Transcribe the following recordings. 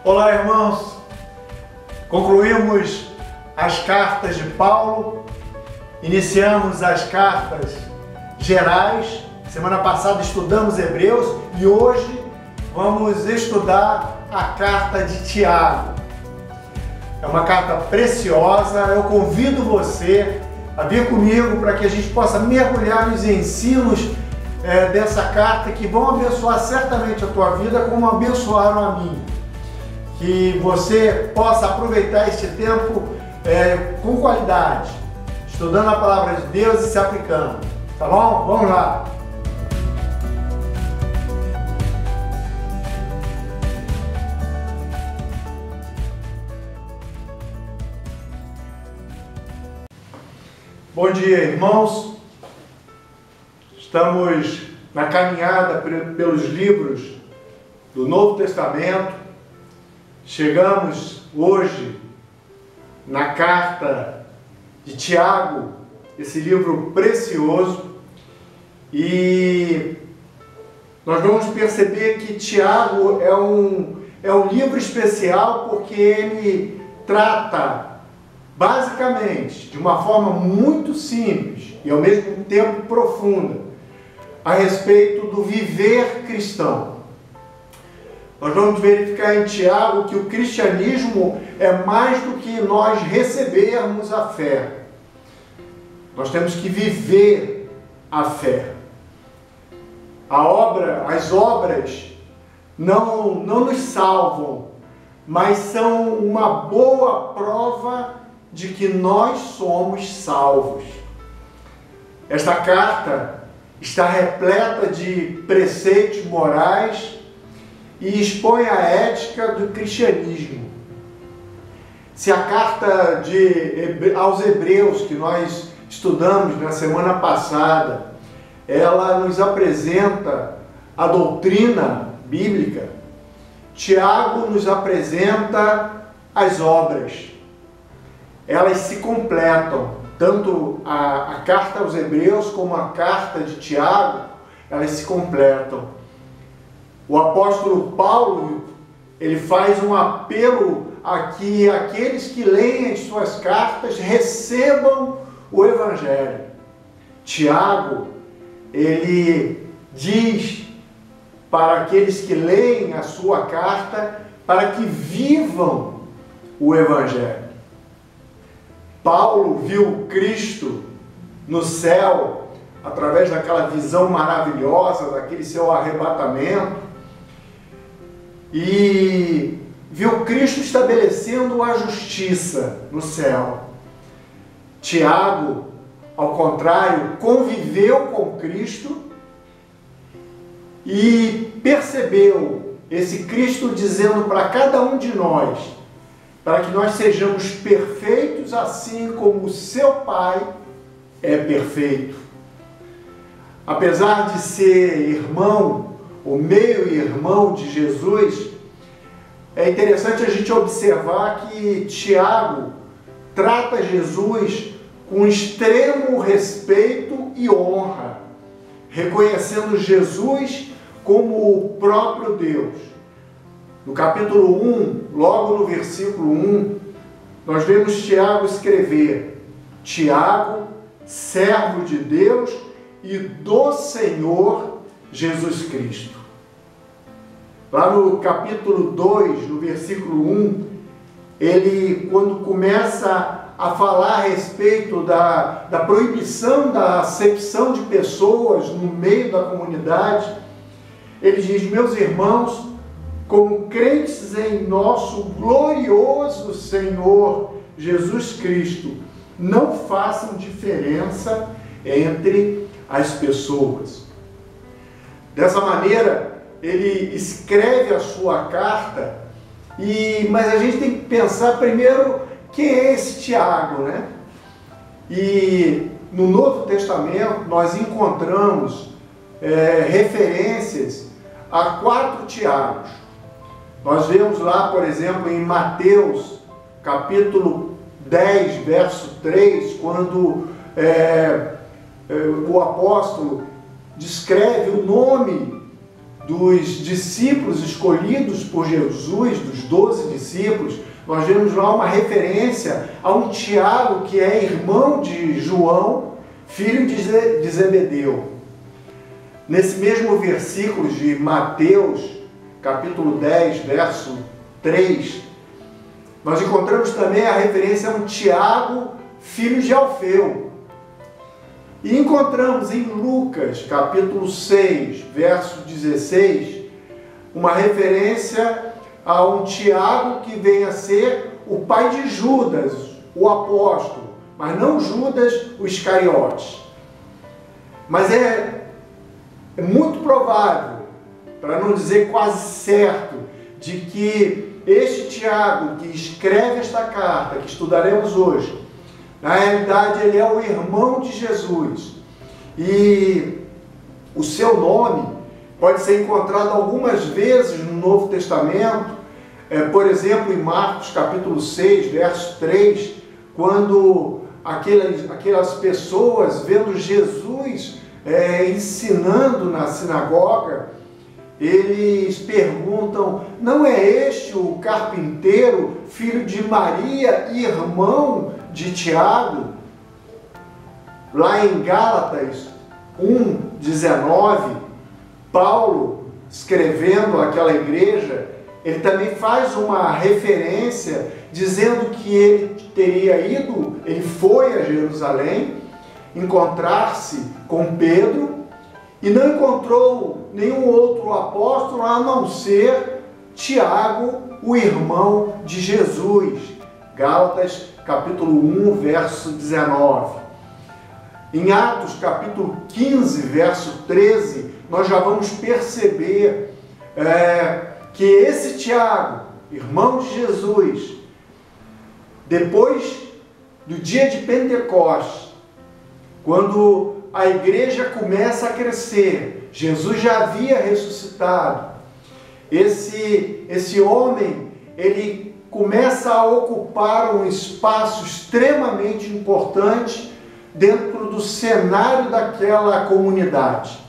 Olá, irmãos! Concluímos as cartas de Paulo, iniciamos as cartas gerais. Semana passada estudamos Hebreus e hoje vamos estudar a carta de Tiago. É uma carta preciosa, eu convido você a vir comigo para que a gente possa mergulhar nos ensinos dessa carta que vão abençoar certamente a tua vida como abençoaram a mim. Que você possa aproveitar este tempo com qualidade, estudando a palavra de Deus e se aplicando. Tá bom? Vamos lá! Bom dia, irmãos! Estamos na caminhada pelos livros do Novo Testamento. Chegamos hoje na carta de Tiago, esse livro precioso, e nós vamos perceber que Tiago é um livro especial porque ele trata basicamente, de uma forma muito simples e ao mesmo tempo profunda, a respeito do viver cristão. Nós vamos verificar em Tiago que o cristianismo é mais do que nós recebermos a fé. Nós temos que viver a fé. As obras não nos salvam, mas são uma boa prova de que nós somos salvos. Esta carta está repleta de preceitos morais e expõe a ética do cristianismo. Se a carta aos Hebreus, que nós estudamos na semana passada, ela nos apresenta a doutrina bíblica, Tiago nos apresenta as obras. Elas se completam, tanto a carta aos Hebreus como a carta de Tiago, elas se completam. O apóstolo Paulo, ele faz um apelo a que aqueles que leem as suas cartas recebam o Evangelho. Tiago, ele diz para aqueles que leem a sua carta para que vivam o Evangelho. Paulo viu Cristo no céu, através daquela visão maravilhosa, daquele seu arrebatamento, e viu Cristo estabelecendo a justiça no céu. Tiago, ao contrário, conviveu com Cristo e percebeu esse Cristo dizendo para cada um de nós, para que nós sejamos perfeitos assim como o seu Pai é perfeito. Apesar de ser irmão, ou meio-irmão de Jesus, é interessante a gente observar que Tiago trata Jesus com extremo respeito e honra, reconhecendo Jesus como o próprio Deus. No capítulo 1, logo no versículo 1, nós vemos Tiago escrever: Tiago, servo de Deus e do Senhor Jesus Cristo. Lá no capítulo 2, no versículo 1, ele, quando começa a falar a respeito da proibição da acepção de pessoas no meio da comunidade, ele diz: meus irmãos, como crentes em nosso glorioso Senhor Jesus Cristo, não façam diferença entre as pessoas. Dessa maneira, ele escreve a sua carta, mas a gente tem que pensar primeiro quem é esse Tiago, né? E no Novo Testamento nós encontramos referências a 4 Tiagos. Nós vemos lá, por exemplo, em Mateus, capítulo 10, verso 3, quando o apóstolo descreve o nome dos discípulos escolhidos por Jesus, dos 12 discípulos, nós vemos lá uma referência a um Tiago que é irmão de João, filho de Zebedeu. Nesse mesmo versículo de Mateus, capítulo 10, verso 3, nós encontramos também a referência a um Tiago, filho de Alfeu. E encontramos em Lucas, capítulo 6, verso 16, uma referência a um Tiago que vem a ser o pai de Judas, o apóstolo, mas não Judas, o Iscariotes. Mas é muito provável, para não dizer quase certo, de que este Tiago que escreve esta carta, que estudaremos hoje, na realidade ele é o irmão de Jesus. E o seu nome pode ser encontrado algumas vezes no Novo Testamento, por exemplo, em Marcos capítulo 6, verso 3, quando aquelas pessoas vendo Jesus ensinando na sinagoga, eles perguntam: não é este o carpinteiro, filho de Maria e irmão de Tiago? Lá em Gálatas 1:19, Paulo, escrevendo àquela igreja, ele também faz uma referência dizendo que ele foi a Jerusalém encontrar-se com Pedro e não encontrou nenhum outro apóstolo a não ser Tiago, o irmão de Jesus. Gálatas capítulo 1, verso 19. Em Atos capítulo 15, verso 13, nós já vamos perceber que esse Tiago, irmão de Jesus, depois do dia de Pentecostes, quando a igreja começa a crescer, Jesus já havia ressuscitado, esse homem, ele começa a ocupar um espaço extremamente importante dentro do cenário daquela comunidade.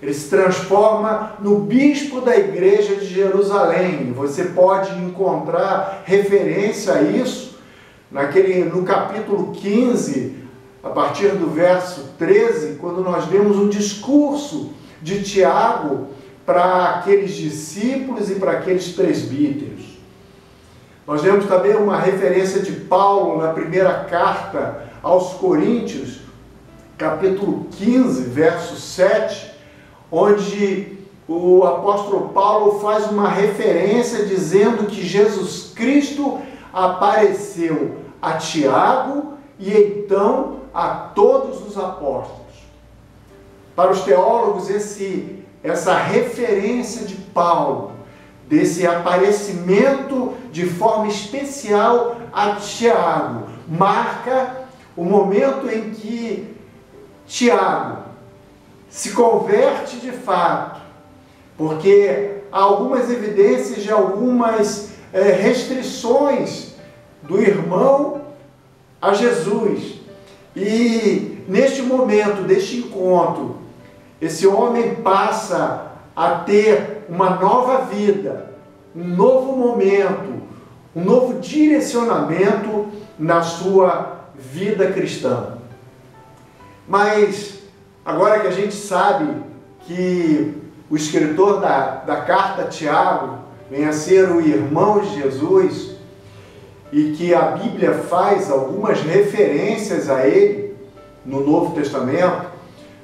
Ele se transforma no bispo da igreja de Jerusalém. Você pode encontrar referência a isso no capítulo 15, a partir do verso 13, quando nós vemos um discurso de Tiago para aqueles discípulos e para aqueles presbíteros. Nós vemos também uma referência de Paulo na primeira carta aos Coríntios, capítulo 15, verso 7, onde o apóstolo Paulo faz uma referência dizendo que Jesus Cristo apareceu a Tiago e então a todos os apóstolos. Para os teólogos, essa referência de Paulo, desse aparecimento de forma especial a Tiago, marca o momento em que Tiago se converte de fato, porque há algumas evidências de algumas restrições do irmão a Jesus. E neste momento, deste encontro, esse homem passa a ter uma nova vida, um novo momento, um novo direcionamento na sua vida cristã. Mas agora que a gente sabe que o escritor da carta Tiago vem a ser o irmão de Jesus e que a Bíblia faz algumas referências a ele no Novo Testamento,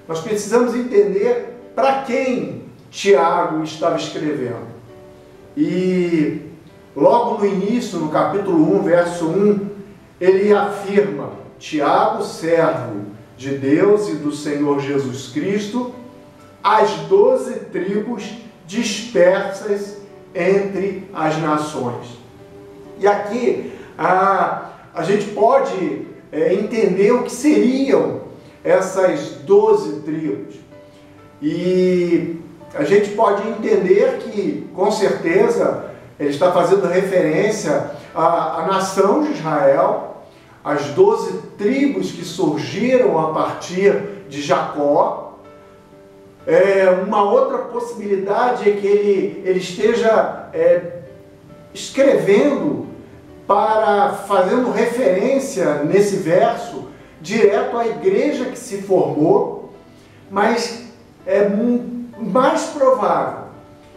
nós precisamos entender para quem Tiago estava escrevendo. E logo no início, no capítulo 1, verso 1, ele afirma: Tiago, servo de Deus e do Senhor Jesus Cristo, as 12 tribos dispersas entre as nações. E aqui a gente pode entender o que seriam essas 12 tribos. E a gente pode entender que, com certeza, ele está fazendo referência à nação de Israel, as 12 tribos que surgiram a partir de Jacó, Uma outra possibilidade é que ele esteja escrevendo, fazendo referência nesse verso direto à igreja que se formou, mas é mais provável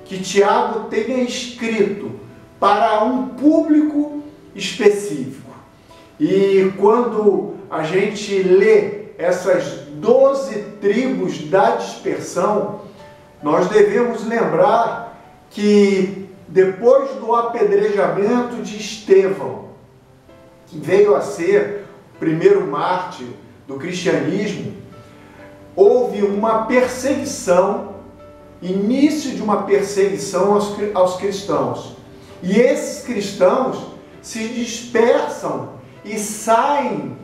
que Tiago tenha escrito para um público específico. E quando a gente lê essas 12 tribos da dispersão, nós devemos lembrar que depois do apedrejamento de Estevão, que veio a ser o primeiro mártir do cristianismo, houve uma perseguição, início de uma perseguição aos cristãos. E esses cristãos se dispersam e saem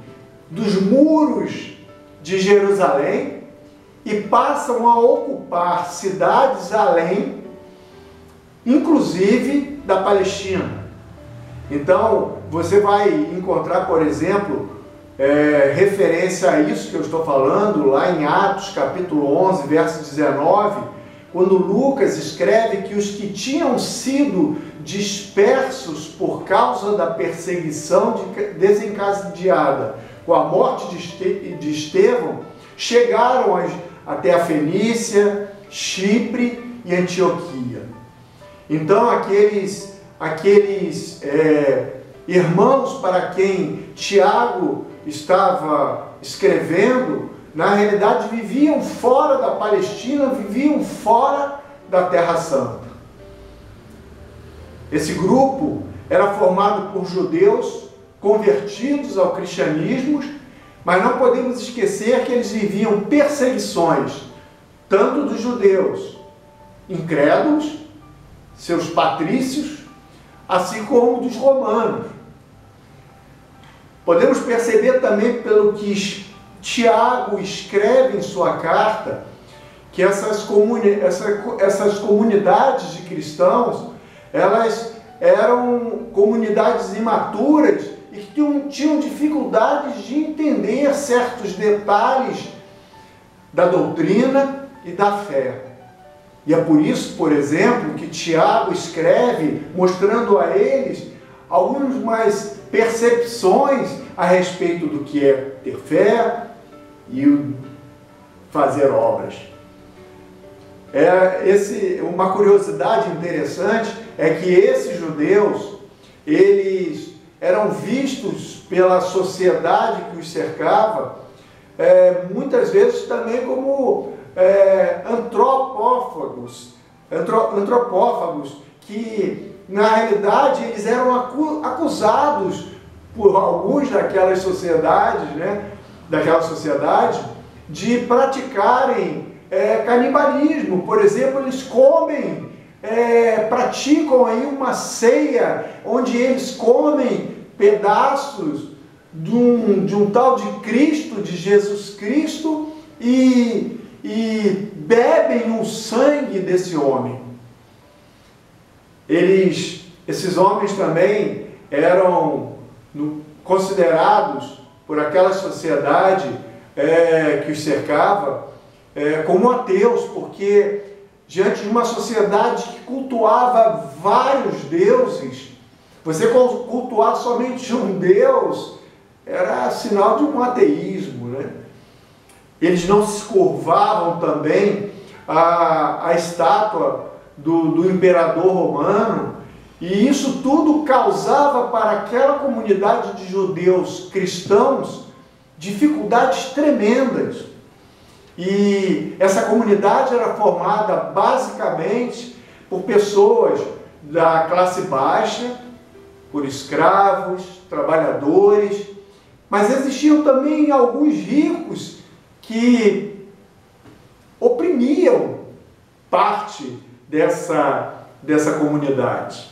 dos muros de Jerusalém e passam a ocupar cidades além, inclusive da Palestina. Então, você vai encontrar, por exemplo, referência a isso que eu estou falando, lá em Atos, capítulo 11, verso 19, quando Lucas escreve que os que tinham sido dispersos por causa da perseguição desencadeada com a morte de Estevão, chegaram até a Fenícia, Chipre e Antioquia. Então, aqueles irmãos para quem Tiago estava escrevendo, na realidade viviam fora da Palestina, viviam fora da Terra Santa. Esse grupo era formado por judeus convertidos ao cristianismo, mas não podemos esquecer que eles viviam perseguições, tanto dos judeus incrédulos, seus patrícios, assim como dos romanos. Podemos perceber também, pelo que Tiago escreve em sua carta, que essas comunidades de cristãos, elas eram comunidades imaturas e que tinham dificuldades de entender certos detalhes da doutrina e da fé. E é por isso, por exemplo, que Tiago escreve mostrando a eles algumas percepções a respeito do que é ter fé e fazer obras. Uma curiosidade interessante é que esses judeus, eles eram vistos pela sociedade que os cercava, muitas vezes também como antropófagos, que na realidade eles eram acusados por alguns daquelas sociedades, daquela sociedade, de praticarem canibalismo. Por exemplo, eles praticam aí uma ceia onde eles comem pedaços de um tal de Cristo, de Jesus Cristo, e bebem o sangue desse homem. Esses homens também eram considerados por aquela sociedade que os cercava como ateus, porque diante de uma sociedade que cultuava vários deuses, você cultuar somente um Deus era sinal de um ateísmo, Eles não se curvavam também à estátua do imperador romano, e isso tudo causava para aquela comunidade de judeus cristãos dificuldades tremendas. E essa comunidade era formada basicamente por pessoas da classe baixa, por escravos, trabalhadores, mas existiam também alguns ricos que oprimiam parte dessa comunidade.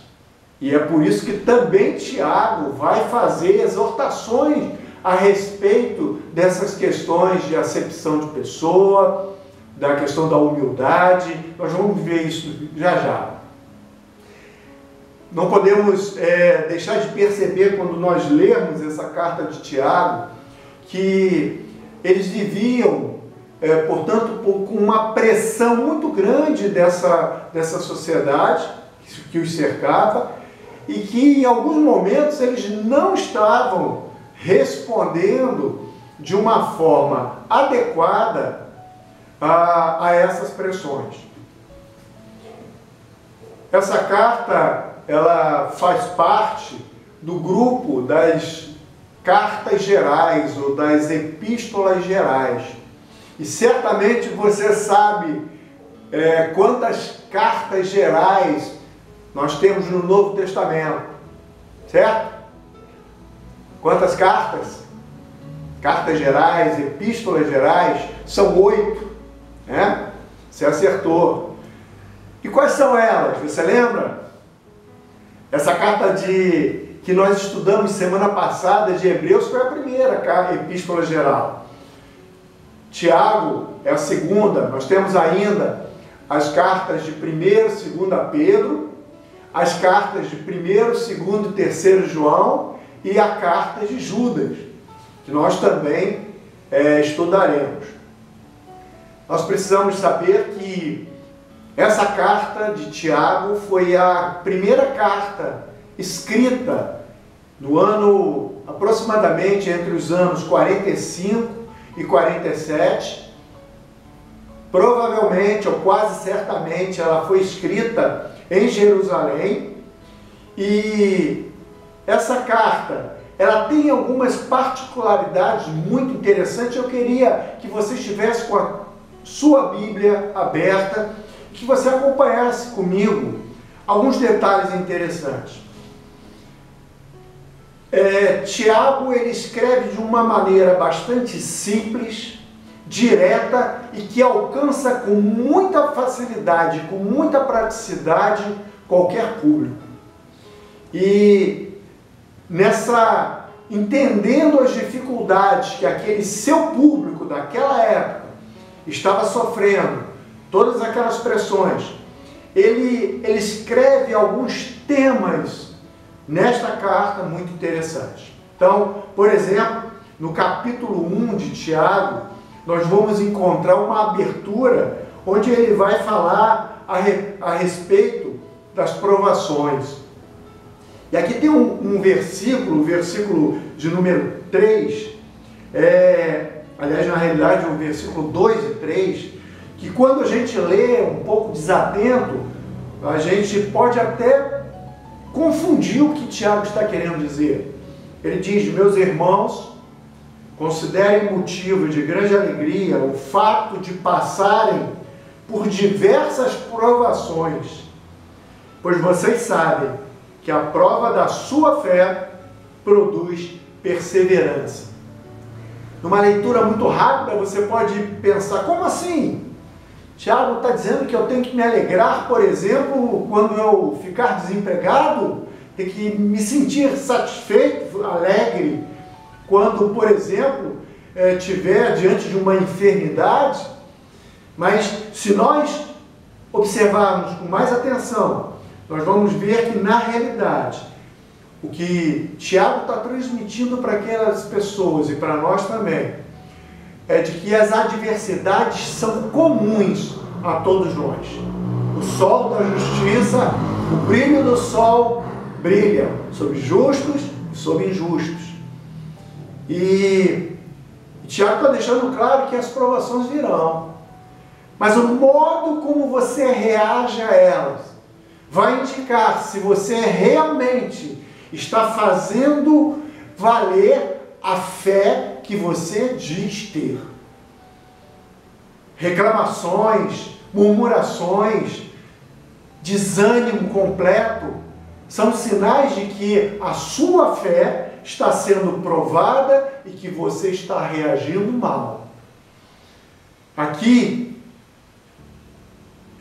E é por isso que também Tiago vai fazer exortações a respeito dessas questões de acepção de pessoa, da questão da humildade. Nós vamos ver isso já já. Não podemos deixar de perceber, quando nós lermos essa carta de Tiago, que eles viviam portanto, com uma pressão muito grande dessa sociedade que os cercava, e que em alguns momentos eles não estavam respondendo de uma forma adequada a essas pressões. Essa carta, ela faz parte do grupo das cartas gerais ou das epístolas gerais. E certamente você sabe quantas cartas gerais nós temos no Novo Testamento, certo? Quantas cartas? Cartas gerais, epístolas gerais, são 8, né? Você acertou. E quais são elas? Você lembra? Essa carta que nós estudamos semana passada de Hebreus foi a primeira epístola geral. Tiago é a segunda. Nós temos ainda as cartas de 1º e 2º Pedro, as cartas de 1º, 2º e 3º João e a carta de Judas, que nós também estudaremos. Nós precisamos saber que essa carta de Tiago foi a primeira carta escrita no ano, aproximadamente entre os anos 45 e 47. Provavelmente, ou quase certamente, ela foi escrita em Jerusalém. E essa carta, ela tem algumas particularidades muito interessantes. Eu queria que você estivesse com a sua Bíblia aberta, que você acompanhasse comigo alguns detalhes interessantes. Tiago, ele escreve de uma maneira bastante simples, direta e que alcança com muita facilidade, com muita praticidade, qualquer público. E entendendo as dificuldades que aquele seu público daquela época estava sofrendo, todas aquelas pressões, ele escreve alguns temas nesta carta muito interessantes. Então, por exemplo, no capítulo 1 de Tiago, nós vamos encontrar uma abertura onde ele vai falar a respeito das provações. E aqui tem um versículo, o versículo de número 3, aliás, na realidade, o versículo 2 e 3, que quando a gente lê um pouco desatento, a gente pode até confundir o que Tiago está querendo dizer. Ele diz: meus irmãos, considerem motivo de grande alegria o fato de passarem por diversas provações, pois vocês sabem que a prova da sua fé produz perseverança. Numa leitura muito rápida, você pode pensar: como assim? Tiago está dizendo que eu tenho que me alegrar, por exemplo, quando eu ficar desempregado? Tem que me sentir satisfeito, alegre, quando, por exemplo, estiver diante de uma enfermidade? Mas se nós observarmos com mais atenção, nós vamos ver que, na realidade, o que Tiago está transmitindo para aquelas pessoas e para nós também, é de que as adversidades são comuns a todos nós. O sol da justiça, o brilho do sol brilha sobre justos e sobre injustos. E Tiago está deixando claro que as provações virão. Mas o modo como você reage a elas vai indicar se você realmente está fazendo valer a fé que você diz ter. Reclamações, murmurações, desânimo completo são sinais de que a sua fé está sendo provada e que você está reagindo mal. Aqui,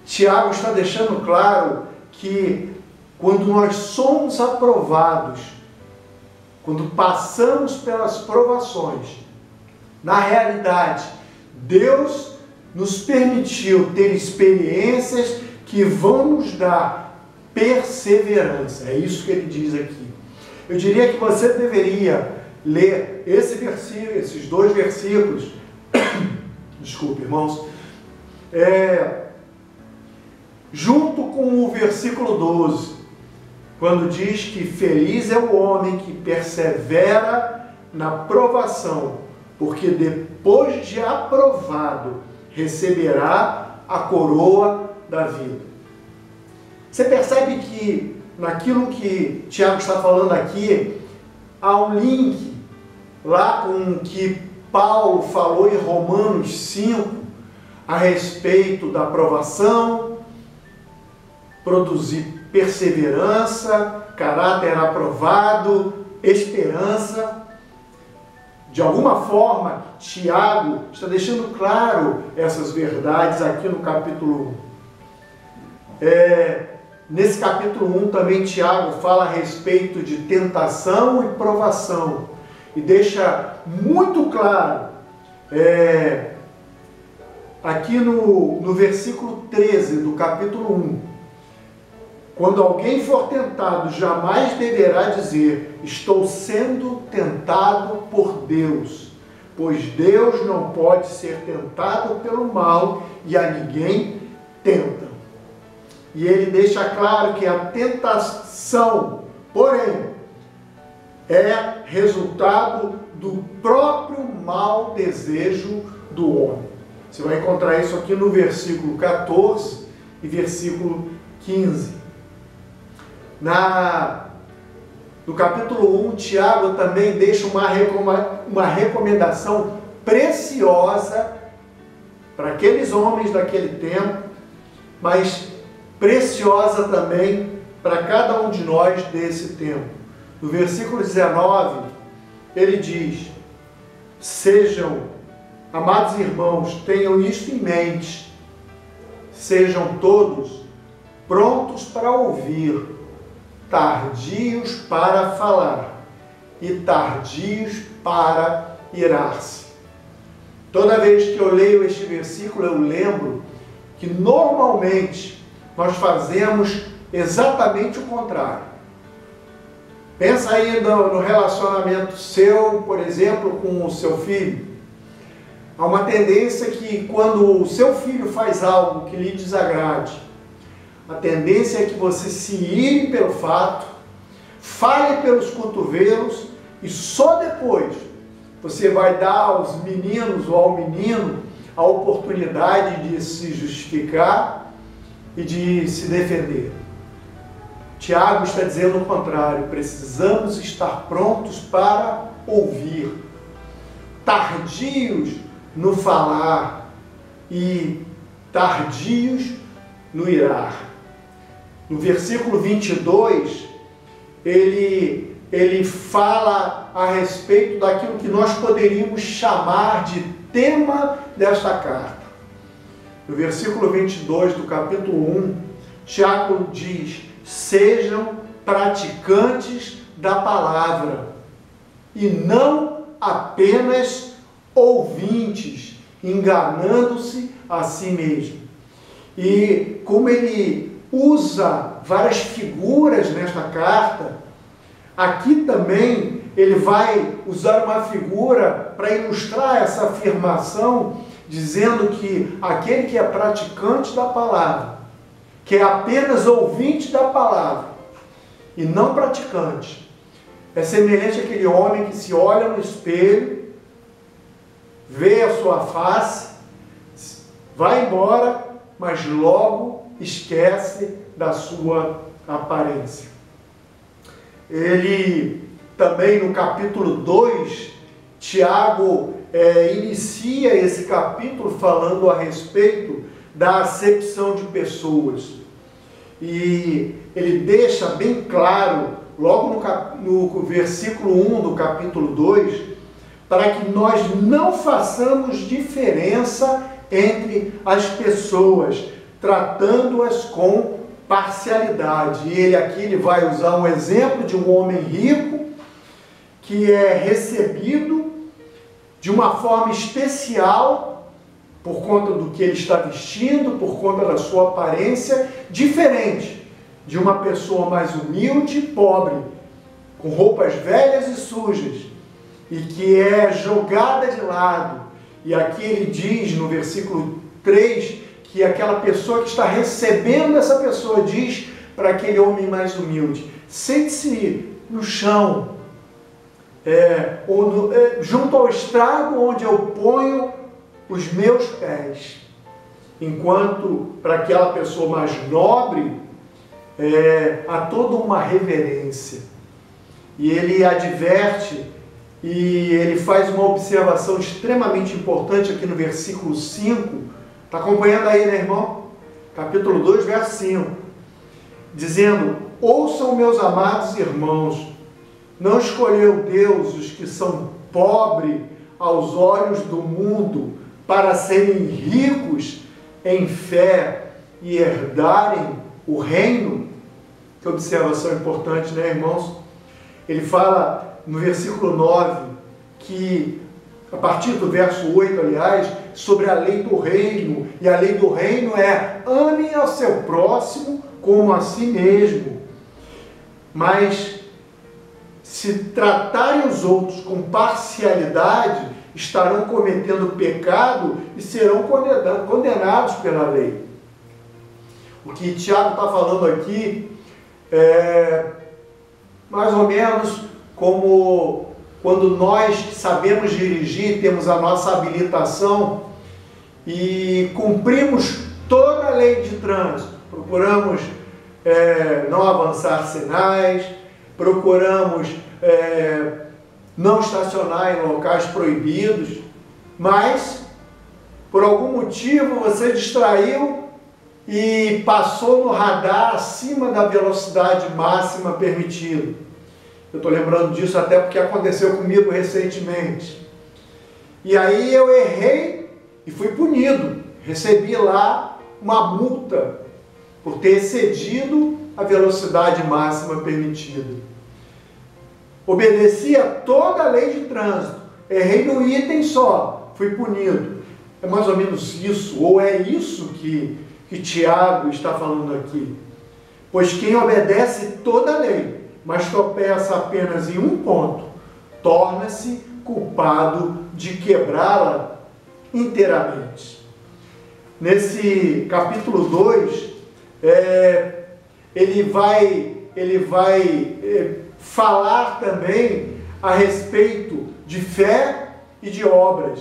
Tiago está deixando claro que quando nós somos aprovados, quando passamos pelas provações, na realidade, Deus nos permitiu ter experiências que vão nos dar perseverança. É isso que ele diz aqui. Eu diria que você deveria ler esses 2 versículos Desculpe, irmãos. Junto com o versículo 12, quando diz que feliz é o homem que persevera na provação, porque depois de aprovado, receberá a coroa da vida. Você percebe que naquilo que Tiago está falando aqui, há um link lá com o que Paulo falou em Romanos 5, a respeito da aprovação, produzir perseverança, caráter aprovado, esperança. De alguma forma, Tiago está deixando claro essas verdades aqui no capítulo 1. Nesse capítulo 1 também Tiago fala a respeito de tentação e provação. E deixa muito claro, aqui no versículo 13 do capítulo 1, quando alguém for tentado, jamais deverá dizer, estou sendo tentado por Deus, pois Deus não pode ser tentado pelo mal e a ninguém tenta. E ele deixa claro que a tentação, porém, é resultado do próprio mau desejo do homem. Você vai encontrar isso aqui no versículo 14 e versículo 15. No capítulo 1, Tiago também deixa uma recomendação preciosa para aqueles homens daquele tempo, mas preciosa também para cada um de nós desse tempo. No versículo 19, ele diz: sejam, amados irmãos, tenham isto em mente, sejam todos prontos para ouvir, tardios para falar e tardios para irar-se. Toda vez que eu leio este versículo, eu lembro que normalmente nós fazemos exatamente o contrário. Pensa aí no relacionamento seu, por exemplo, com o seu filho. Há uma tendência que quando o seu filho faz algo que lhe desagrade, a tendência é que você se ire pelo fato, fale pelos cotovelos e só depois você vai dar aos meninos ou ao menino a oportunidade de se justificar e de se defender. Tiago está dizendo o contrário, precisamos estar prontos para ouvir, tardios no falar e tardios no irar. No versículo 22, ele fala a respeito daquilo que nós poderíamos chamar de tema desta carta. No versículo 22 do capítulo 1, Tiago diz: sejam praticantes da palavra e não apenas ouvintes, enganando-se a si mesmo. E como ele usa várias figuras nesta carta, aqui também ele vai usar uma figura para ilustrar essa afirmação, dizendo que aquele que é praticante da palavra, que é apenas ouvinte da palavra e não praticante, é semelhante àquele homem que se olha no espelho, vê a sua face, vai embora, mas logo esquece da sua aparência. Ele também no capítulo 2, Tiago inicia esse capítulo falando a respeito da acepção de pessoas. E ele deixa bem claro, logo no versículo 1 do capítulo 2, para que nós não façamos diferença entre as pessoas, tratando-as com parcialidade. E ele vai usar um exemplo de um homem rico que é recebido de uma forma especial por conta do que ele está vestindo, por conta da sua aparência, diferente de uma pessoa mais humilde e pobre, com roupas velhas e sujas, e que é jogada de lado E aqui ele diz no versículo 3 que aquela pessoa que está recebendo essa pessoa diz para aquele homem mais humilde: sente-se no chão, junto ao estrago onde eu ponho os meus pés. Enquanto para aquela pessoa mais nobre há toda uma reverência. E ele adverte e ele faz uma observação extremamente importante aqui no versículo 5. Está acompanhando aí, né, irmão? Capítulo 2, verso 5. Dizendo: ouçam, meus amados irmãos, não escolheu Deus os que são pobres aos olhos do mundo para serem ricos em fé e herdarem o reino? Que observação importante, né, irmãos? Ele fala no versículo 9, que a partir do verso 8, aliás, sobre a lei do reino, e a lei do reino é: ame ao seu próximo como a si mesmo. Mas se tratarem os outros com parcialidade, estarão cometendo pecado e serão condenados pela lei. O que Tiago está falando aqui é mais ou menos como quando nós sabemos dirigir, temos a nossa habilitação e cumprimos toda a lei de trânsito. Procuramos não avançar sinais, procuramos não estacionar em locais proibidos, mas por algum motivo você distraiu e passou no radar acima da velocidade máxima permitida. Eu estou lembrando disso até porque aconteceu comigo recentemente. E aí eu errei e fui punido. Recebi lá uma multa por ter excedido a velocidade máxima permitida. Obedeci a toda a lei de trânsito. Errei no item só, fui punido. É mais ou menos isso, ou é isso que Tiago está falando aqui. Pois quem obedece toda a lei, mas tropeça apenas em um ponto, torna-se culpado de quebrá-la inteiramente. Nesse capítulo 2, ele vai falar também a respeito de fé e de obras.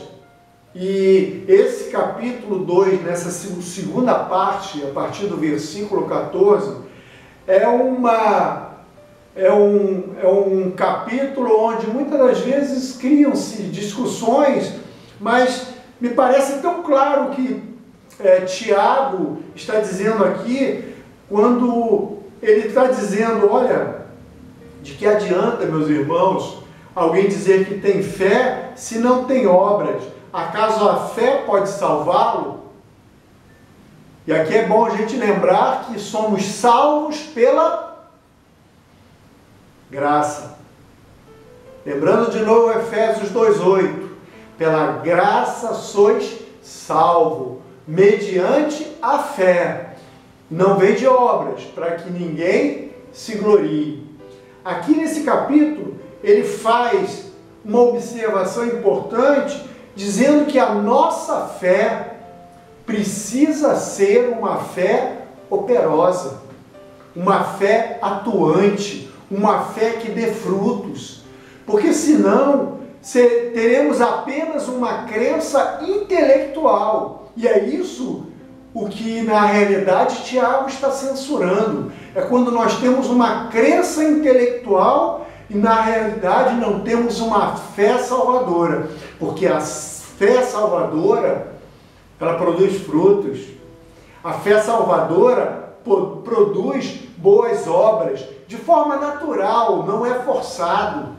E esse capítulo 2, nessa segunda parte, a partir do versículo 14, é um capítulo onde muitas das vezes criam-se discussões, mas me parece tão claro que Tiago está dizendo aqui, quando ele está dizendo: olha, de que adianta, meus irmãos, alguém dizer que tem fé se não tem obras? Acaso a fé pode salvá-lo? E aqui é bom a gente lembrar que somos salvos pela graça. Lembrando de novo Efésios 2,8. Pela graça sois salvo, mediante a fé. Não vem de obras, para que ninguém se glorie. Aqui nesse capítulo, ele faz uma observação importante, dizendo que a nossa fé precisa ser uma fé operosa, uma fé atuante, uma fé que dê frutos, porque senão teremos apenas uma crença intelectual, e é isso o que na realidade Tiago está censurando. É quando nós temos uma crença intelectual e na realidade não temos uma fé salvadora, porque a fé salvadora, ela produz frutos. A fé salvadora produz boas obras, de forma natural, não é forçado.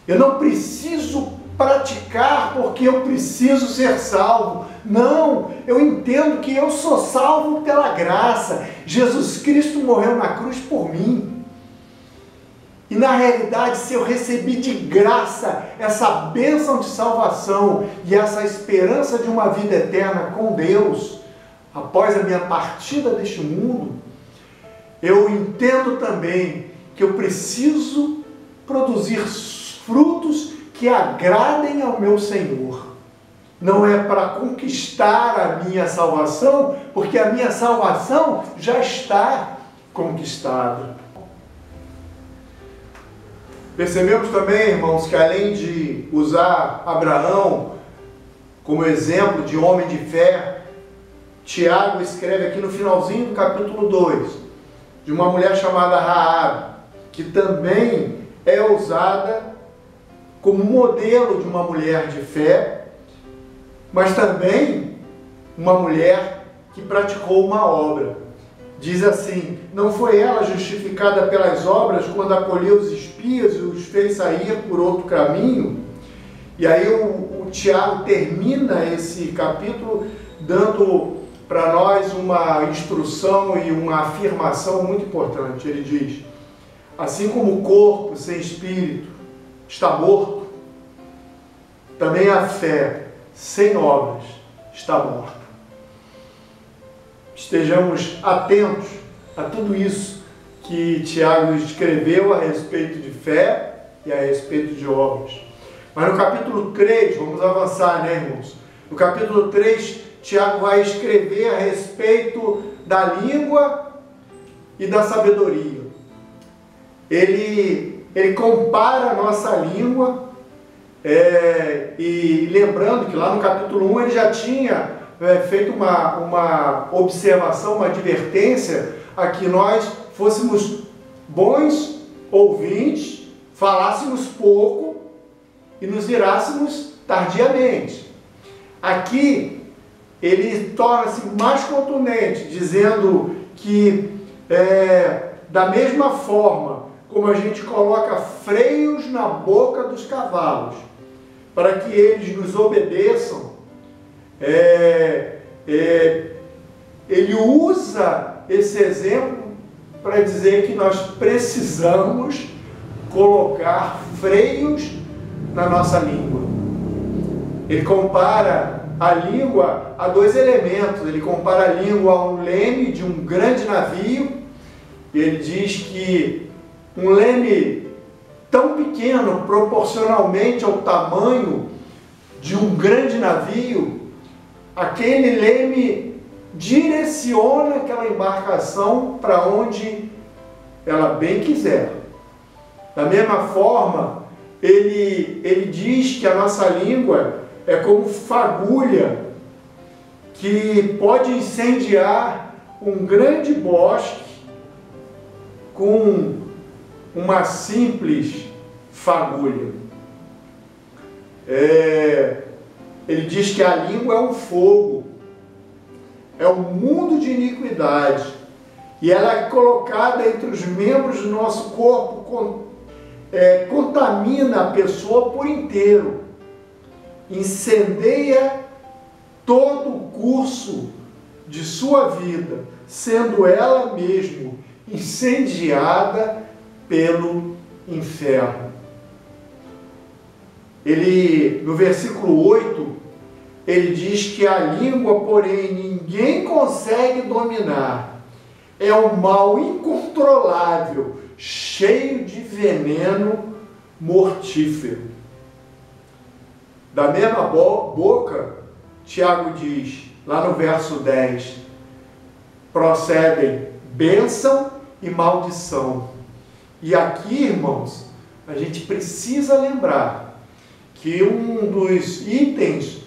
Eu não preciso praticar porque eu preciso ser salvo. Não, eu entendo que eu sou salvo pela graça. Jesus Cristo morreu na cruz por mim. E na realidade, se eu recebi de graça essa bênção de salvação e essa esperança de uma vida eterna com Deus, após a minha partida deste mundo, eu entendo também que eu preciso produzir frutos que agradem ao meu Senhor. não é para conquistar a minha salvação, porque a minha salvação já está conquistada. Percebemos também, irmãos, que além de usar Abraão como exemplo de homem de fé, Tiago escreve aqui no finalzinho do capítulo 2, de uma mulher chamada Raabe, que também é usada como modelo de uma mulher de fé, mas também uma mulher que praticou uma obra. Diz assim: não foi ela justificada pelas obras quando acolheu os espias e os fez sair por outro caminho? E aí o Tiago termina esse capítulo dando para nós uma instrução e uma afirmação muito importante. Ele diz: assim como o corpo sem espírito está morto, também a fé sem obras está morta. Estejamos atentos a tudo isso que Tiago escreveu a respeito de fé e a respeito de obras. Mas no capítulo 3, vamos avançar, né, irmãos? No capítulo 3, Tiago vai escrever a respeito da língua e da sabedoria. Ele compara a nossa língua, e lembrando que lá no capítulo 1 ele já tinha feito uma observação, uma advertência a que nós fôssemos bons ouvintes, falássemos pouco e nos irássemos tardiamente. Aqui ele torna-se mais contundente, dizendo que da mesma forma como a gente coloca freios na boca dos cavalos para que eles nos obedeçam, ele usa esse exemplo para dizer que nós precisamos colocar freios na nossa língua. Ele compara a língua a dois elementos. Ele compara a língua a um leme de um grande navio, e ele diz que um leme tão pequeno proporcionalmente ao tamanho de um grande navio, aquele leme direciona aquela embarcação para onde ela bem quiser. Da mesma forma, ele diz que a nossa língua é como fagulha que pode incendiar um grande bosque com uma simples fagulha. Ele diz que a língua é um fogo, é um mundo de iniquidade, e ela é colocada entre os membros do nosso corpo, contamina a pessoa por inteiro, incendeia todo o curso de sua vida, sendo ela mesma incendiada pelo inferno. No versículo 8, ele diz que a língua, porém, ninguém consegue dominar. É um mal incontrolável, cheio de veneno mortífero. Da mesma boca, Tiago diz, lá no verso 10, procedem bênção e maldição. E aqui, irmãos, a gente precisa lembrar que um dos itens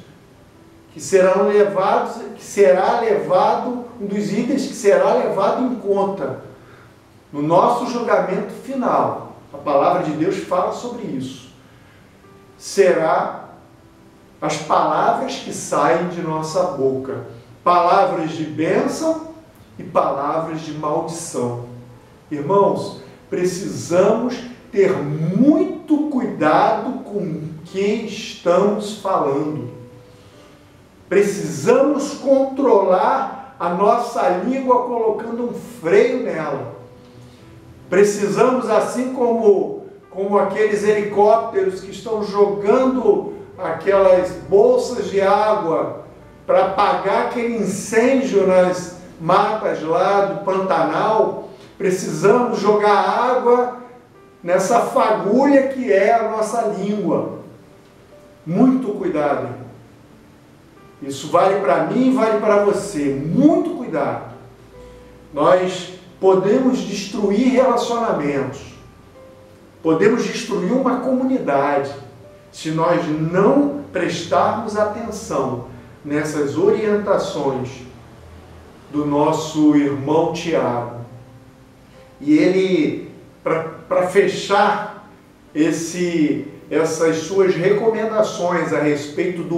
um dos itens que será levado em conta no nosso julgamento final, a palavra de Deus fala sobre isso, será as palavras que saem de nossa boca, palavras de bênção e palavras de maldição. Irmãos, precisamos ter muito cuidado com o que estamos falando. Precisamos controlar a nossa língua colocando um freio nela. Precisamos, assim como aqueles helicópteros que estão jogando aquelas bolsas de água para apagar aquele incêndio nas matas lá do Pantanal, precisamos jogar água nessa fagulha que é a nossa língua. Muito cuidado, irmão. Isso vale para mim e vale para você. Muito cuidado. Nós podemos destruir relacionamentos, podemos destruir uma comunidade, se nós não prestarmos atenção nessas orientações do nosso irmão Tiago. E ele, para fechar essas suas recomendações a respeito do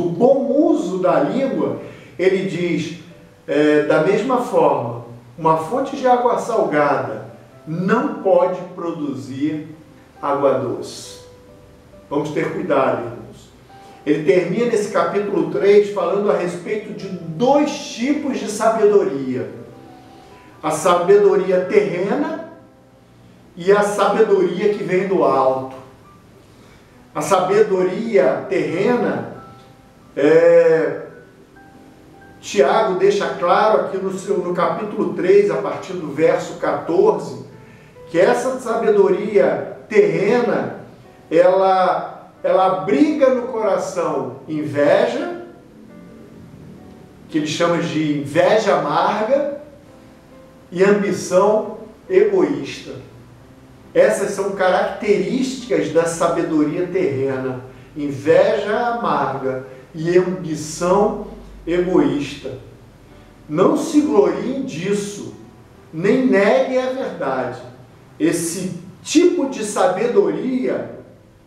bom uso da língua, ele diz, da mesma forma, uma fonte de água salgada não pode produzir água doce. Vamos ter cuidado, irmãos. Ele termina esse capítulo 3 falando a respeito de 2 tipos de sabedoria. A sabedoria terrena e a sabedoria que vem do alto. A sabedoria terrena, Tiago deixa claro aqui no capítulo 3, a partir do verso 14, que essa sabedoria terrena, ela abriga no coração inveja, que ele chama de inveja amarga, e ambição egoísta. Essas são características da sabedoria terrena: inveja amarga e ambição egoísta. Não se gloriem disso, nem neguem a verdade. Esse tipo de sabedoria,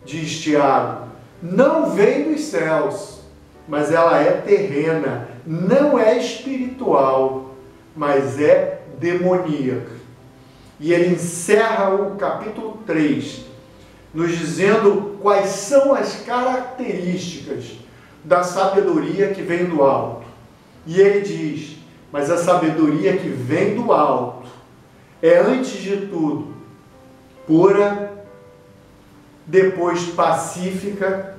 diz Tiago, não vem dos céus, mas ela é terrena, não é espiritual, mas é demoníaca. E ele encerra o capítulo 3, nos dizendo quais são as características da sabedoria que vem do alto. E ele diz, mas a sabedoria que vem do alto é, antes de tudo, pura, depois pacífica,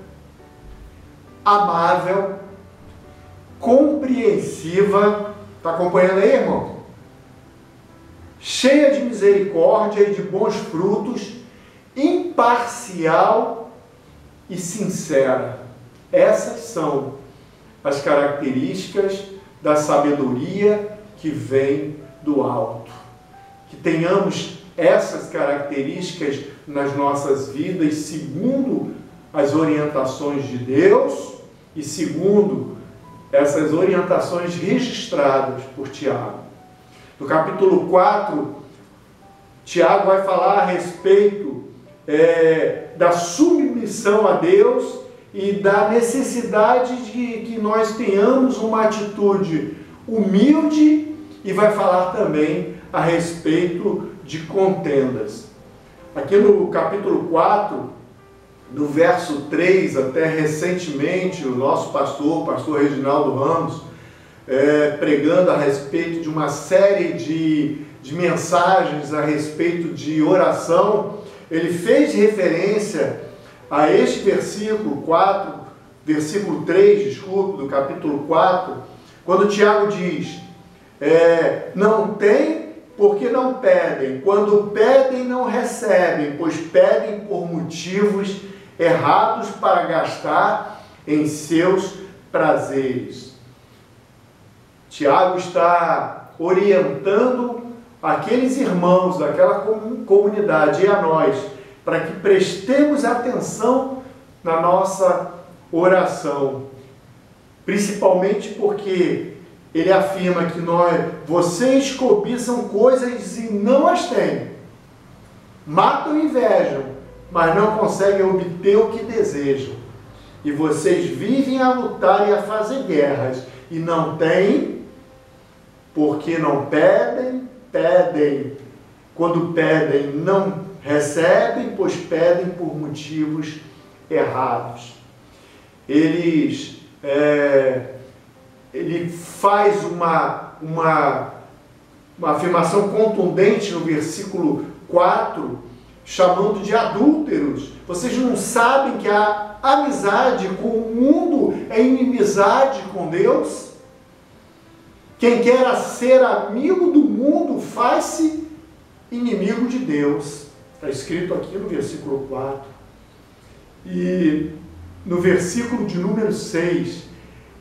amável, compreensiva. Está acompanhando aí, irmão? Cheia de misericórdia e de bons frutos, imparcial e sincera. Essas são as características da sabedoria que vem do alto. Que tenhamos essas características nas nossas vidas, segundo as orientações de Deus e segundo essas orientações registradas por Tiago. No capítulo 4, Tiago vai falar a respeito da submissão a Deus e da necessidade de que nós tenhamos uma atitude humilde, e vai falar também a respeito de contendas. Aqui no capítulo 4, do verso 3, até recentemente, o nosso pastor, o pastor Reginaldo Ramos, pregando a respeito de uma série de mensagens a respeito de oração, ele fez referência a este versículo 3, do capítulo 4, quando Tiago diz, não tem porque não pedem, quando pedem não recebem, pois pedem por motivos errados para gastar em seus prazeres. Tiago está orientando aqueles irmãos daquela comunidade e a nós, para que prestemos atenção na nossa oração, principalmente porque ele afirma que vocês cobiçam coisas e não as têm, matam e invejam, mas não conseguem obter o que desejam, e vocês vivem a lutar e a fazer guerras, e não têm, porque não pedem, quando pedem não recebem, pois pedem por motivos errados. Ele faz uma afirmação contundente no versículo 4, chamando de adúlteros. Vocês não sabem que a amizade com o mundo é inimizade com Deus? Quem quer ser amigo do mundo faz-se inimigo de Deus. Está escrito aqui no versículo 4. E no versículo de número 6,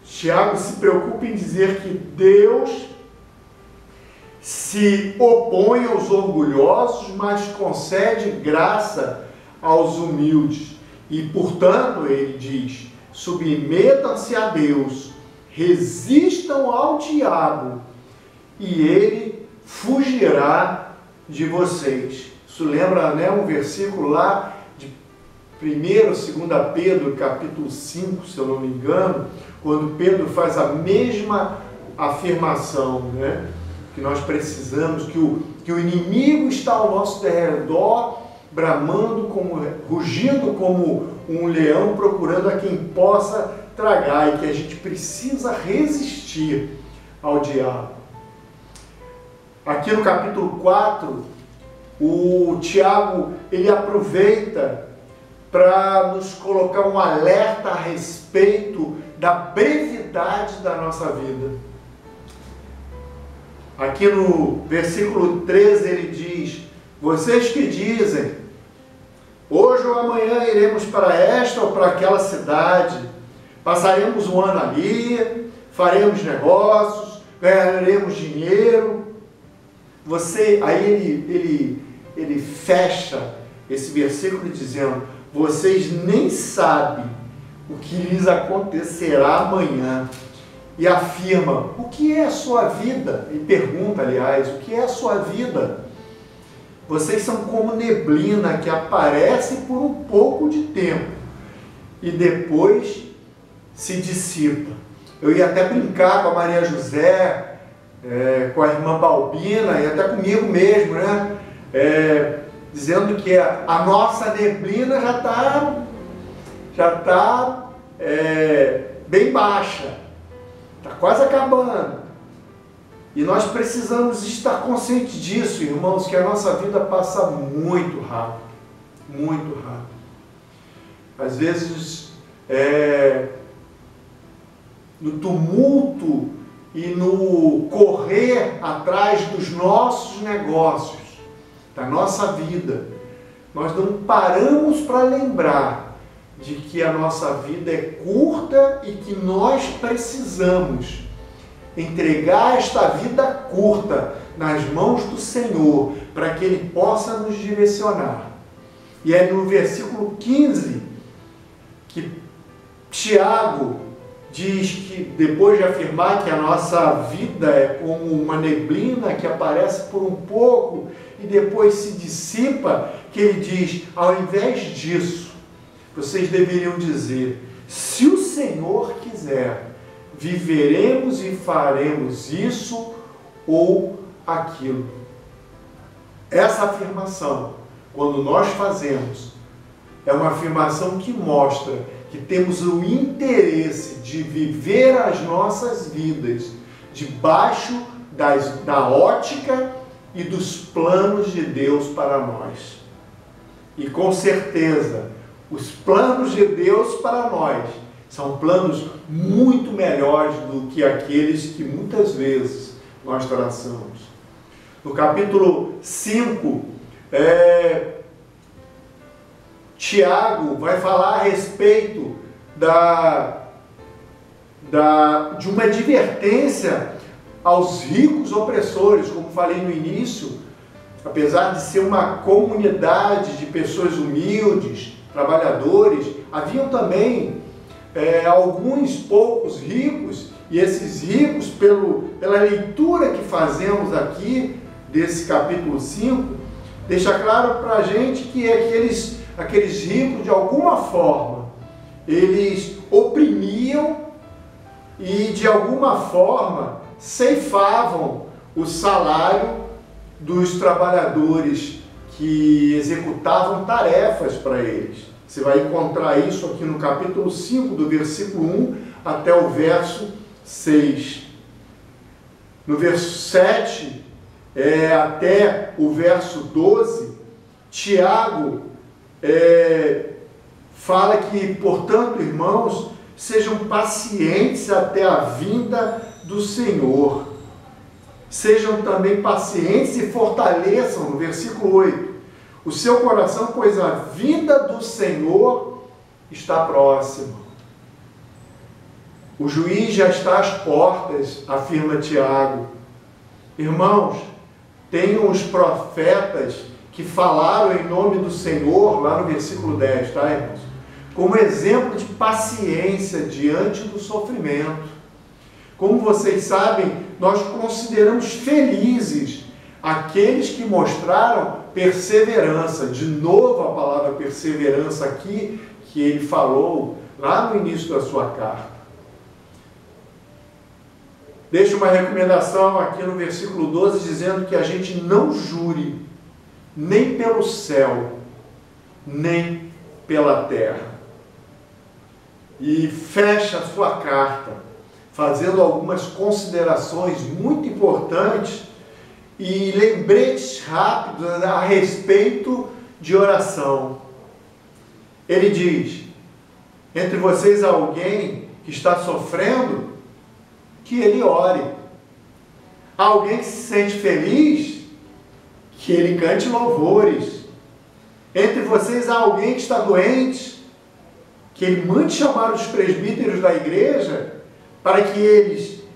Tiago se preocupa em dizer que Deus se opõe aos orgulhosos, mas concede graça aos humildes. E, portanto, ele diz, submetam-se a Deus, resistam ao diabo, e ele fugirá de vocês. Isso lembra, né, um versículo lá de 1º, 2 Pedro, capítulo 5, se eu não me engano, quando Pedro faz a mesma afirmação, né, que nós precisamos, que o inimigo está ao nosso derredor, bramando, rugindo como um leão, procurando a quem possa tragar, e que a gente precisa resistir ao diabo. Aqui no capítulo 4, o Tiago, ele aproveita para nos colocar um alerta a respeito da brevidade da nossa vida. Aqui no versículo 13 ele diz, vocês que dizem, hoje ou amanhã iremos para esta ou para aquela cidade, passaremos um ano ali, faremos negócios, ganharemos dinheiro. Aí ele fecha esse versículo dizendo, vocês nem sabem o que lhes acontecerá amanhã. E afirma, o que é a sua vida? E pergunta, aliás, o que é a sua vida? Vocês são como neblina que aparece por um pouco de tempo e depois se dissipa. Eu ia até brincar com a Maria José, com a irmã Balbina e até comigo mesmo, né? Dizendo que a nossa neblina já está bem baixa. Está quase acabando. E nós precisamos estar conscientes disso, irmãos, que a nossa vida passa muito rápido. Muito rápido. Às vezes, no tumulto e no correr atrás dos nossos negócios, da nossa vida, nós não paramos para lembrar de que a nossa vida é curta e que nós precisamos entregar esta vida curta nas mãos do Senhor, para que Ele possa nos direcionar. E é no versículo 15 que Tiago diz que, depois de afirmar que a nossa vida é como uma neblina que aparece por um pouco e depois se dissipa, que ele diz, ao invés disso, vocês deveriam dizer, se o Senhor quiser, viveremos e faremos isso ou aquilo. Essa afirmação, quando nós fazemos, é uma afirmação que mostra que temos o interesse de viver as nossas vidas debaixo da ótica e dos planos de Deus para nós. E com certeza, os planos de Deus para nós são planos muito melhores do que aqueles que muitas vezes nós traçamos. No capítulo 5, Tiago vai falar a respeito de uma advertência aos ricos opressores, como falei no início, apesar de ser uma comunidade de pessoas humildes, trabalhadores, haviam também alguns poucos ricos, e esses ricos, pela leitura que fazemos aqui desse capítulo 5, deixa claro para a gente que aqueles ricos, de alguma forma, eles oprimiam e, de alguma forma, ceifavam o salário dos trabalhadores que executavam tarefas para eles. Você vai encontrar isso aqui no capítulo 5, do versículo 1 até o verso 6. No verso 7 até o verso 12, Tiago fala que, portanto, irmãos, sejam pacientes até a vinda do Senhor. Sejam também pacientes e fortaleçam, no versículo 8, o seu coração, pois a vinda do Senhor está próxima. O juiz já está às portas, afirma Tiago. Irmãos, tem os profetas que falaram em nome do Senhor, lá no versículo 10, tá, irmãos? Como exemplo de paciência diante do sofrimento. Como vocês sabem, nós consideramos felizes aqueles que mostraram perseverança. De novo a palavra perseverança aqui, que ele falou lá no início da sua carta. Deixa uma recomendação aqui no versículo 12, dizendo que a gente não jure nem pelo céu, nem pela terra. E fecha a sua carta, fazendo algumas considerações muito importantes e lembretes rápidos a respeito de oração. Ele diz: entre vocês há alguém que está sofrendo, que ele ore. Há alguém que se sente feliz, que ele cante louvores. Entre vocês há alguém que está doente, que ele mande chamar os presbíteros da igreja, para que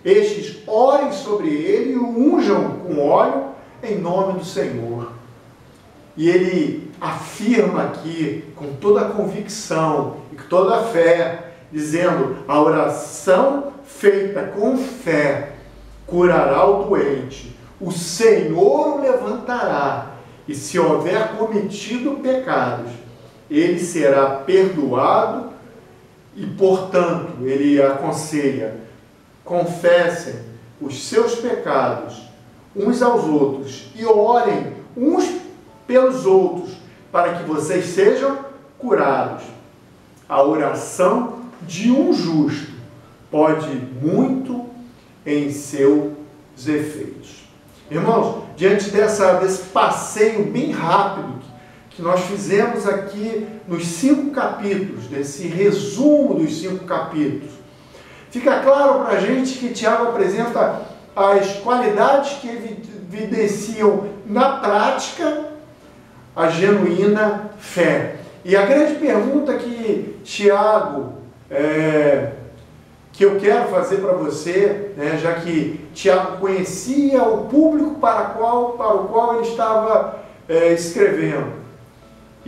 estes orem sobre ele e o unjam com óleo em nome do Senhor. E ele afirma aqui, com toda a convicção e com toda a fé, dizendo: a oração feita com fé curará o doente, o Senhor o levantará, e se houver cometido pecados, ele será perdoado. E, portanto, ele aconselha: confessem os seus pecados uns aos outros e orem uns pelos outros, para que vocês sejam curados. A oração de um justo pode muito em seus efeitos. Irmãos, diante desse passeio bem rápido que nós fizemos aqui nos 5 capítulos, desse resumo dos 5 capítulos, fica claro para a gente que Tiago apresenta as qualidades que evidenciam na prática a genuína fé. E a grande pergunta que Tiago, que eu quero fazer para você, né, já que Tiago conhecia o público para o qual ele estava escrevendo.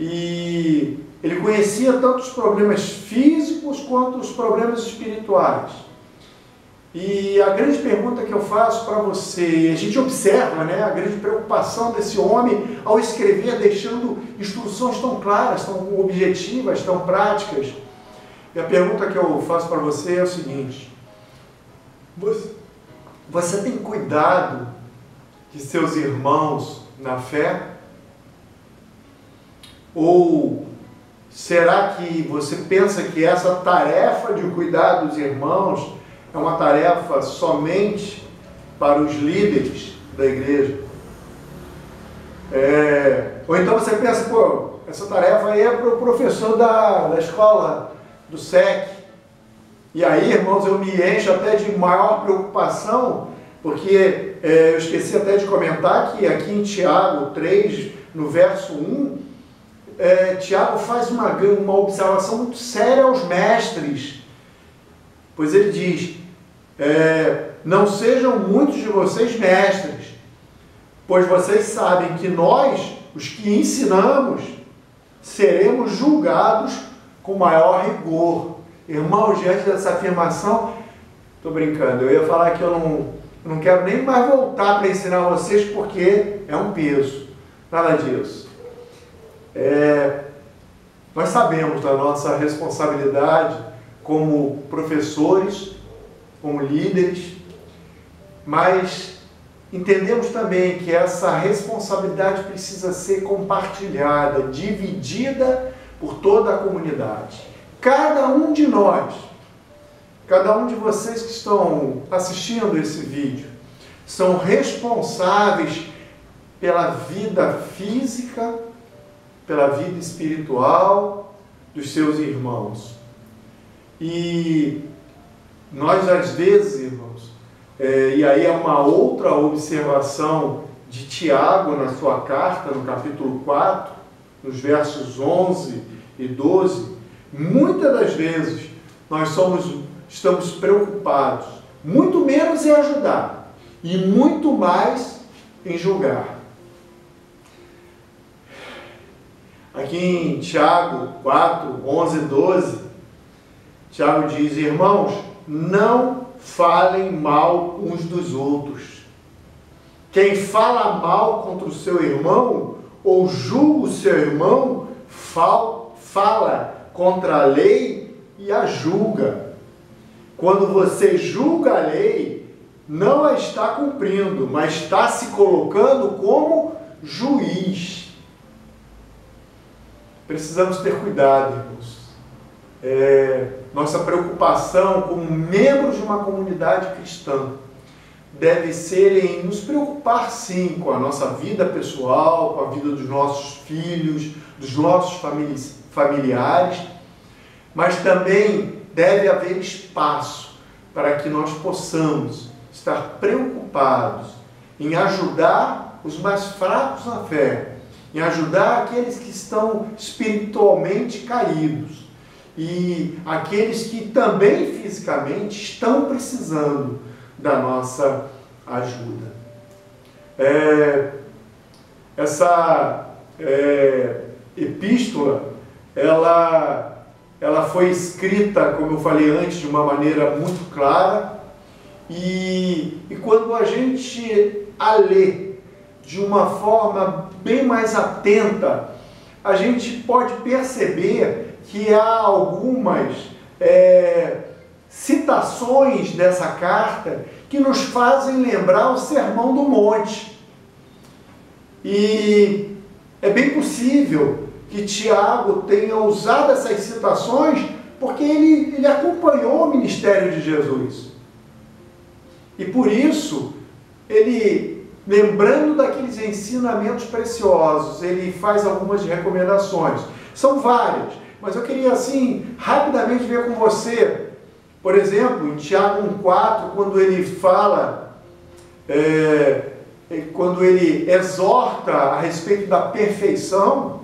E ele conhecia tanto os problemas físicos quanto os problemas espirituais. E a grande pergunta que eu faço para você, a gente observa, né, a grande preocupação desse homem ao escrever, deixando instruções tão claras, tão objetivas, tão práticas. E a pergunta que eu faço para você é o seguinte: você tem cuidado de seus irmãos na fé? Ou será que você pensa que essa tarefa de cuidar dos irmãos é uma tarefa somente para os líderes da igreja? Ou então você pensa: pô, essa tarefa aí é para o professor da escola do SEC. E aí, irmãos, eu me encho até de maior preocupação, porque eu esqueci até de comentar que aqui em Tiago 3, no verso 1, Tiago faz uma observação muito séria aos mestres, pois ele diz: não sejam muitos de vocês mestres, pois vocês sabem que nós, os que ensinamos, seremos julgados com maior rigor. Irmãos, diante dessa afirmação, estou brincando, eu ia falar que eu não quero nem mais voltar para ensinar vocês, porque é um peso, nada disso. Nós sabemos da nossa responsabilidade como professores, como líderes, mas entendemos também que essa responsabilidade precisa ser compartilhada, dividida por toda a comunidade. Cada um de nós, cada um de vocês que estão assistindo esse vídeo, são responsáveis pela vida física, pela vida espiritual dos seus irmãos. E nós, às vezes, irmãos, e aí é uma outra observação de Tiago na sua carta, no capítulo 4, nos versos 11 e 12, muitas das vezes nós somos estamos preocupados muito menos em ajudar e muito mais em julgar. Aqui em Tiago 4, 11 e 12, Tiago diz: irmãos, não falem mal uns dos outros. Quem fala mal contra o seu irmão ou julga o seu irmão, fala contra a lei e a julga. Quando você julga a lei, não a está cumprindo, mas está se colocando como juiz. Precisamos ter cuidado, irmãos. Nossa preocupação como membros de uma comunidade cristã deve ser em nos preocupar, sim, com a nossa vida pessoal, com a vida dos nossos filhos, dos nossos familiares, mas também deve haver espaço para que nós possamos estar preocupados em ajudar os mais fracos na fé, em ajudar aqueles que estão espiritualmente caídos e aqueles que também fisicamente estão precisando da nossa ajuda. Essa epístola, ela foi escrita, como eu falei antes, de uma maneira muito clara, e quando a gente a lê de uma forma bem mais atenta, a gente pode perceber que há algumas citações dessa carta que nos fazem lembrar o Sermão do Monte. E é bem possível que Tiago tenha usado essas citações porque ele acompanhou o ministério de Jesus. E por isso, ele, lembrando daqueles ensinamentos preciosos, ele faz algumas recomendações. São várias, mas eu queria assim, rapidamente ver com você. Por exemplo, em Tiago 1,4, quando ele fala, quando ele exorta a respeito da perfeição,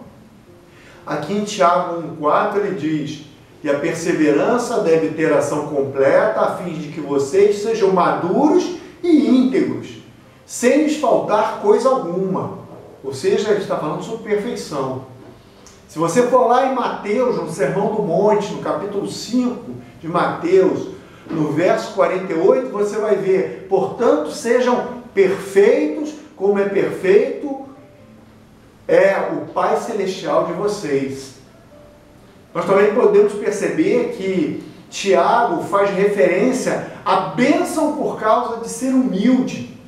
aqui em Tiago 1,4 ele diz que a perseverança deve ter ação completa, a fim de que vocês sejam maduros e íntegros, sem lhes faltar coisa alguma. Ou seja, ele está falando sobre perfeição. Se você for lá em Mateus, no Sermão do Monte, no capítulo 5 de Mateus, no verso 48, você vai ver: portanto, sejam perfeitos, como é perfeito o Pai Celestial de vocês. Nós também podemos perceber que Tiago faz referência à bênção por causa de ser humilde.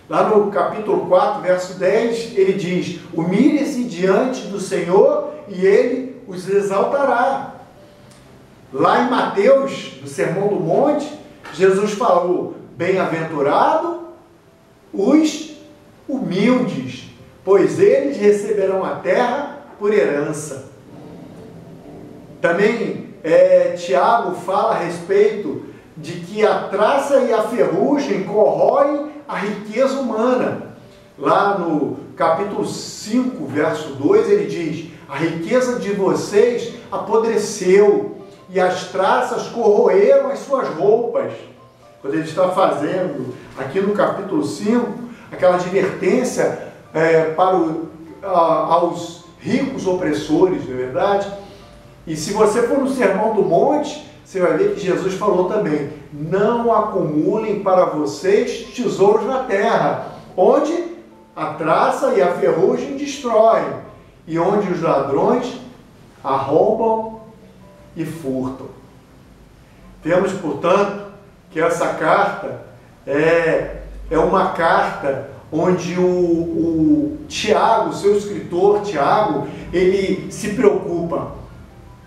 Lá no capítulo 4, verso 10, ele diz: humilhem-se diante do Senhor e Ele os exaltará. Lá em Mateus, no Sermão do Monte, Jesus falou: bem-aventurado os humildes, pois eles receberão a terra por herança. Também Tiago fala a respeito de que a traça e a ferrugem corroem a riqueza humana. Lá no capítulo 5, verso 2, ele diz: a riqueza de vocês apodreceu e as traças corroeram as suas roupas. Quando ele está fazendo, aqui no capítulo 5, aquela advertência aos ricos opressores, não é verdade? E se você for no Sermão do Monte, você vai ver que Jesus falou também: não acumulem para vocês tesouros na terra, onde a traça e a ferrugem destroem, e onde os ladrões arrombam e furtam. Vemos, portanto, que essa carta é uma carta onde o Tiago, seu escritor Tiago, ele se preocupa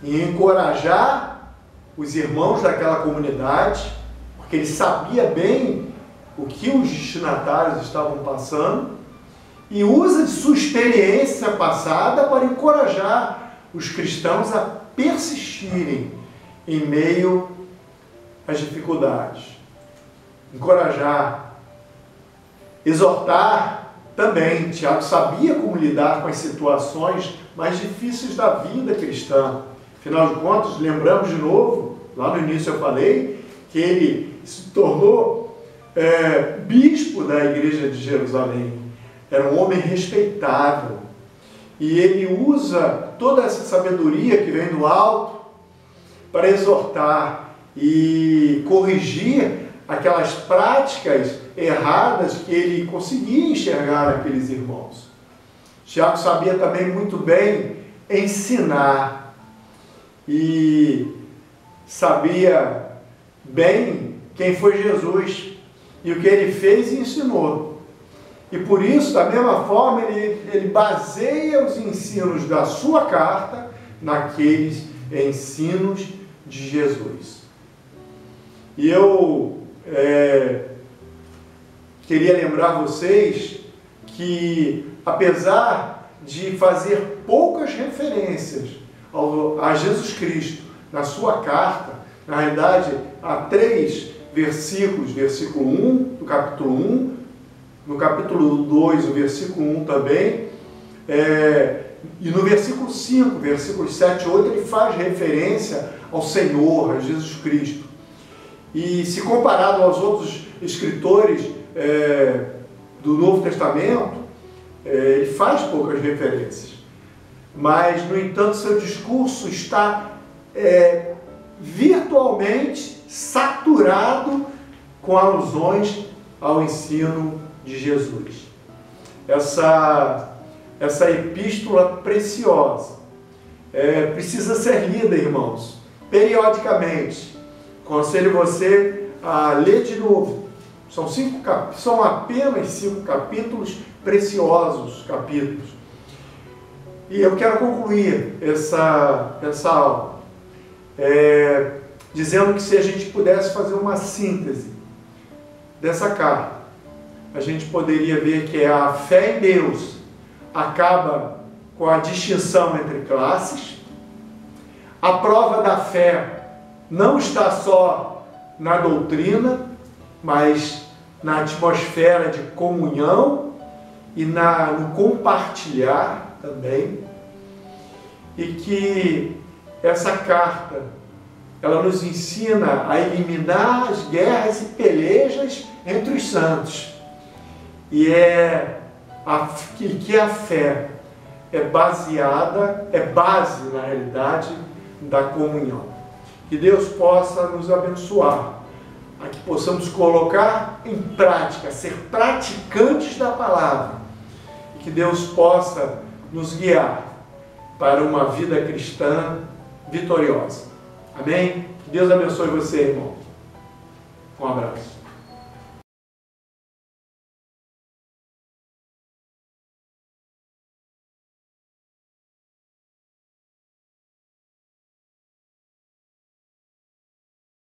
em encorajar os irmãos daquela comunidade, porque ele sabia bem o que os destinatários estavam passando, e usa de sua experiência passada para encorajar os cristãos a persistirem em meio às dificuldades. Encorajar, exortar também. Tiago sabia como lidar com as situações mais difíceis da vida cristã. Afinal de contas, lembramos de novo, lá no início eu falei, que ele se tornou bispo da igreja de Jerusalém. Era um homem respeitável. E ele usa toda essa sabedoria que vem do alto para exortar e corrigir aquelas práticas erradas que ele conseguia enxergar naqueles irmãos. Tiago sabia também muito bem ensinar e sabia bem quem foi Jesus e o que ele fez e ensinou. E por isso, da mesma forma, ele baseia os ensinos da sua carta naqueles ensinos de Jesus. E eu queria lembrar vocês que, apesar de fazer poucas referências a Jesus Cristo na sua carta, na realidade, há 3 versículos, versículo 1 do capítulo 1, no capítulo 2, o versículo 1 também, e no versículo 5, versículos 7 e 8, ele faz referência ao Senhor, a Jesus Cristo. E se comparado aos outros escritores do Novo Testamento, ele faz poucas referências. Mas, no entanto, seu discurso está virtualmente saturado com alusões ao ensino de Jesus. Essa epístola preciosa precisa ser lida, irmãos, periodicamente. Aconselho você a ler de novo. São apenas 5 capítulos, preciosos capítulos. E eu quero concluir essa aula dizendo que se a gente pudesse fazer uma síntese dessa carta, a gente poderia ver que a fé em Deus acaba com a distinção entre classes. A prova da fé não está só na doutrina, mas na atmosfera de comunhão e no compartilhar também. E que essa carta, ela nos ensina a eliminar as guerras e pelejas entre os santos. E que a fé é base, na realidade, da comunhão. Que Deus possa nos abençoar, a que possamos colocar em prática, ser praticantes da palavra, e que Deus possa nos guiar para uma vida cristã vitoriosa. Amém? Que Deus abençoe você, irmão. Um abraço.